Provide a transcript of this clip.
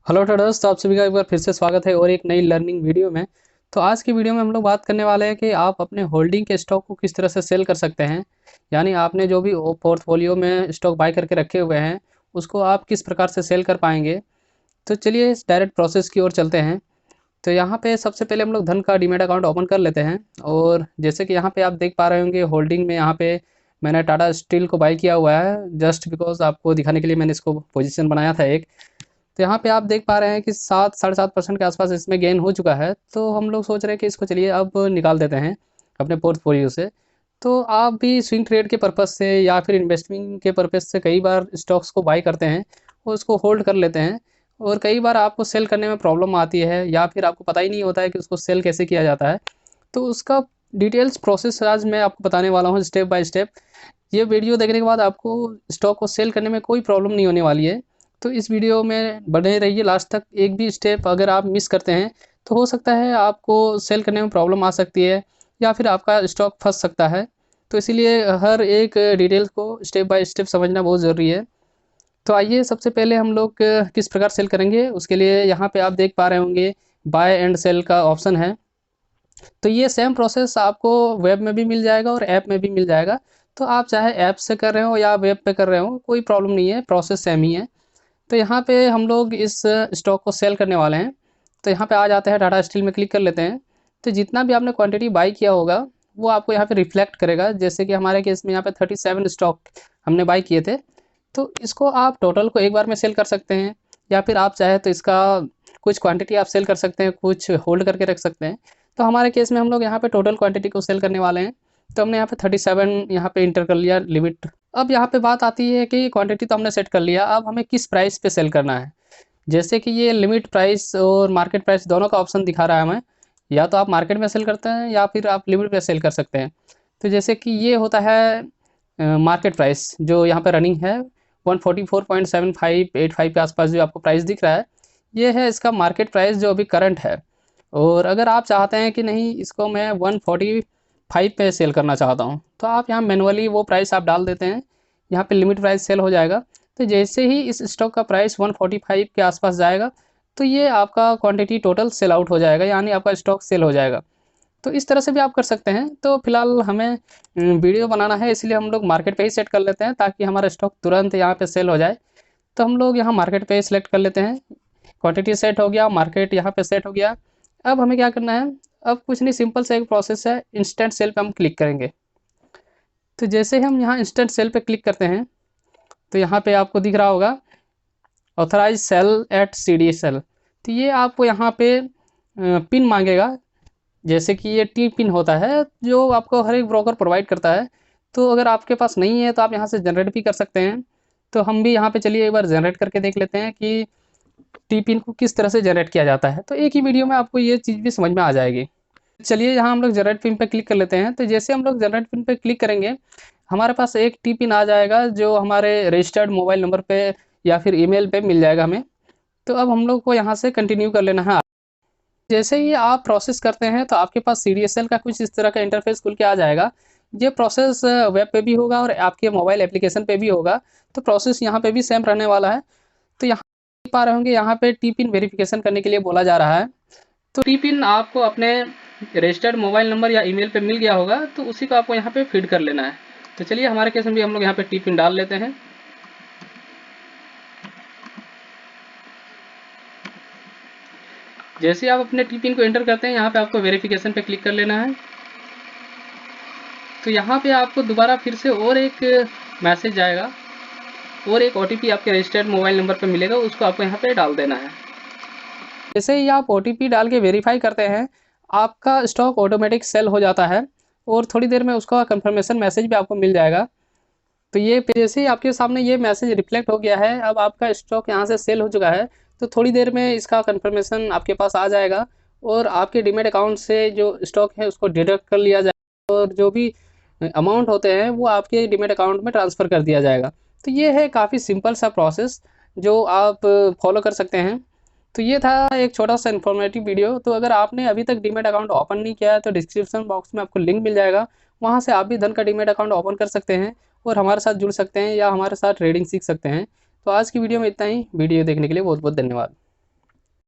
Hello traders, तो आप सभी का एक बार फिर से स्वागत है और एक नई लर्निंग वीडियो में। तो आज की वीडियो में हम लोग बात करने वाले हैं कि आप अपने होल्डिंग के स्टॉक को किस तरह से सेल कर सकते हैं। यानी आपने जो भी पोर्टफोलियो में स्टॉक बाय करके रखे हुए हैं उसको आप किस प्रकार से सेल कर पाएंगे। तो चलिए इस डायरेक्ट प्रोसेस की ओर चलते हैं। तो यहाँ पे सबसे पहले हम लोग धन का डीमैट अकाउंट ओपन कर लेते हैं। और जैसे कि यहाँ पे आप देख पा रहे होंगे होल्डिंग में यहाँ पे मैंने टाटा स्टील को बाय किया हुआ है, जस्ट बिकॉज आपको दिखाने के लिए मैंने इसको पोजीशन बनाया था एक। तो यहाँ पे आप देख पा रहे हैं कि 7 साढ़े 7% के आसपास इसमें गेन हो चुका है। तो हम लोग सोच रहे हैं कि इसको चलिए अब निकाल देते हैं अपने पोर्टफोलियो से। तो आप भी स्विंग ट्रेड के पर्पज़ से या फिर इन्वेस्टमेंट के पर्पज़ से कई बार स्टॉक्स को बाई करते हैं और उसको होल्ड कर लेते हैं। और कई बार आपको सेल करने में प्रॉब्लम आती है या फिर आपको पता ही नहीं होता है कि उसको सेल कैसे किया जाता है। तो उसका डिटेल्स प्रोसेस आज मैं आपको बताने वाला हूँ स्टेप बाय स्टेप। ये वीडियो देखने के बाद आपको स्टॉक को सेल करने में कोई प्रॉब्लम नहीं होने वाली है। तो इस वीडियो में बने रहिए लास्ट तक। एक भी स्टेप अगर आप मिस करते हैं तो हो सकता है आपको सेल करने में प्रॉब्लम आ सकती है या फिर आपका स्टॉक फंस सकता है। तो इसीलिए हर एक डिटेल्स को स्टेप बाय स्टेप समझना बहुत ज़रूरी है। तो आइए सबसे पहले हम लोग किस प्रकार सेल करेंगे उसके लिए यहाँ पे आप देख पा रहे होंगे बाय एंड सेल का ऑप्शन है। तो ये सेम प्रोसेस आपको वेब में भी मिल जाएगा और ऐप में भी मिल जाएगा। तो आप चाहे ऐप से कर रहे हो या वेब पे कर रहे हो कोई प्रॉब्लम नहीं है, प्रोसेस सेम ही है। तो यहाँ पे हम लोग इस स्टॉक को सेल करने वाले हैं। तो यहाँ पे आ जाते हैं, टाटा स्टील में क्लिक कर लेते हैं। तो जितना भी आपने क्वांटिटी बाई किया होगा वो आपको यहाँ पे रिफ्लेक्ट करेगा। जैसे कि हमारे केस में यहाँ पे 37 स्टॉक हमने बाई किए थे। तो इसको आप टोटल को एक बार में सेल कर सकते हैं या फिर आप चाहे तो इसका कुछ क्वांटिटी आप सेल कर सकते हैं, कुछ होल्ड करके रख सकते हैं। तो हमारे केस में हम लोग यहाँ पे टोटल क्वांटिटी को सेल करने वाले हैं। तो हमने यहाँ पे 37 यहाँ पे इंटर कर लिया लिमिट। अब यहाँ पे बात आती है कि क्वांटिटी तो हमने सेट कर लिया, अब हमें किस प्राइस पे सेल करना है। जैसे कि ये लिमिट प्राइस और मार्केट प्राइस दोनों का ऑप्शन दिखा रहा है हमें। या तो आप मार्केट में सेल करते हैं या फिर आप लिमिट पे सेल कर सकते हैं। तो जैसे कि ये होता है मार्केट प्राइस जो यहाँ पे रनिंग है 144.7585 के आसपास जो आपको प्राइस दिख रहा है, ये है इसका मार्केट प्राइस जो अभी करंट है। और अगर आप चाहते हैं कि नहीं इसको मैं 145 पे सेल करना चाहता हूँ तो आप यहाँ मैनुअली वो प्राइस आप डाल देते हैं, यहाँ पे लिमिट प्राइस सेल हो जाएगा। तो जैसे ही इस स्टॉक का प्राइस 145 के आसपास जाएगा तो ये आपका क्वांटिटी टोटल सेल आउट हो जाएगा, यानी आपका स्टॉक सेल हो जाएगा। तो इस तरह से भी आप कर सकते हैं। तो फिलहाल हमें वीडियो बनाना है इसलिए हम लोग मार्केट पे ही सेट कर लेते हैं ताकि हमारा स्टॉक तुरंत यहाँ पे सेल हो जाए। तो हम लोग यहाँ मार्केट पे सेलेक्ट कर लेते हैं। क्वांटिटी सेट हो गया, मार्केट यहाँ पे सेट हो गया। अब हमें क्या करना है, अब कुछ नहीं, सिंपल सा एक प्रोसेस है, इंस्टेंट सेल पे हम क्लिक करेंगे। तो जैसे हम यहाँ इंस्टेंट सेल पे क्लिक करते हैं तो यहाँ पे आपको दिख रहा होगा ऑथराइज सेल एट CDSL। तो ये आपको यहाँ पे पिन मांगेगा। जैसे कि ये टी पिन होता है जो आपको हर एक ब्रोकर प्रोवाइड करता है। तो अगर आपके पास नहीं है तो आप यहाँ से जनरेट भी कर सकते हैं। तो हम भी यहाँ पे चलिए एक बार जनरेट करके देख लेते हैं कि टी पिन को किस तरह से जनरेट किया जाता है। तो एक ही वीडियो में आपको ये चीज़ भी समझ में आ जाएगी। चलिए यहाँ हम लोग जनरेट पिन पे क्लिक कर लेते हैं। तो जैसे हम लोग जनरेट पिन पे क्लिक करेंगे हमारे पास एक टी पिन आ जाएगा जो हमारे रजिस्टर्ड मोबाइल नंबर पे या फिर ईमेल पे मिल जाएगा हमें। तो अब हम लोग को यहाँ से कंटिन्यू कर लेना है। जैसे ही आप प्रोसेस करते हैं तो आपके पास CDSL का कुछ इस तरह का इंटरफेस खुल के आ जाएगा। ये प्रोसेस वेब पे भी होगा और आपके मोबाइल एप्लीकेशन पे भी होगा। तो प्रोसेस यहाँ पे भी सेम रहने वाला है। तो यहाँ देख पा रहे होंगे यहाँ पे टी पिन वेरिफिकेशन करने के लिए बोला जा रहा है। तो टी पिन आपको अपने रजिस्टर्ड मोबाइल नंबर या ईमेल पे मिल गया होगा तो उसी को आपको यहाँ पे फीड कर लेना है। तो चलिए हमारे केस में भी हम लोग यहाँ पे टी पिन डाल लेते हैं। जैसे आप अपने टी पिन को एंटर करते हैं यहाँ पे आपको वेरिफिकेशन पे क्लिक कर लेना है। तो यहाँ पे आपको दोबारा फिर से और एक मैसेज आएगा और एक OTP आपके रजिस्टर्ड मोबाइल नंबर पे मिलेगा, उसको आपको यहाँ पे डाल देना है। जैसे ही आप OTP डाल के वेरीफाई करते हैं आपका स्टॉक ऑटोमेटिक सेल हो जाता है और थोड़ी देर में उसका कंफर्मेशन मैसेज भी आपको मिल जाएगा। तो ये जैसे ही आपके सामने ये मैसेज रिफ्लेक्ट हो गया है, अब आपका स्टॉक यहाँ से सेल हो चुका है। तो थोड़ी देर में इसका कंफर्मेशन आपके पास आ जाएगा और आपके डीमैट अकाउंट से जो स्टॉक है उसको डिडक्ट कर लिया जाएगा और जो भी अमाउंट होते हैं वो आपके डीमैट अकाउंट में ट्रांसफ़र कर दिया जाएगा। तो ये है काफ़ी सिंपल सा प्रोसेस जो आप फॉलो कर सकते हैं। तो ये था एक छोटा सा इन्फॉर्मेटिव वीडियो। तो अगर आपने अभी तक डीमैट अकाउंट ओपन नहीं किया है तो डिस्क्रिप्शन बॉक्स में आपको लिंक मिल जाएगा, वहाँ से आप भी धन का डीमैट अकाउंट ओपन कर सकते हैं और हमारे साथ जुड़ सकते हैं या हमारे साथ ट्रेडिंग सीख सकते हैं। तो आज की वीडियो में इतना ही। वीडियो देखने के लिए बहुत बहुत धन्यवाद।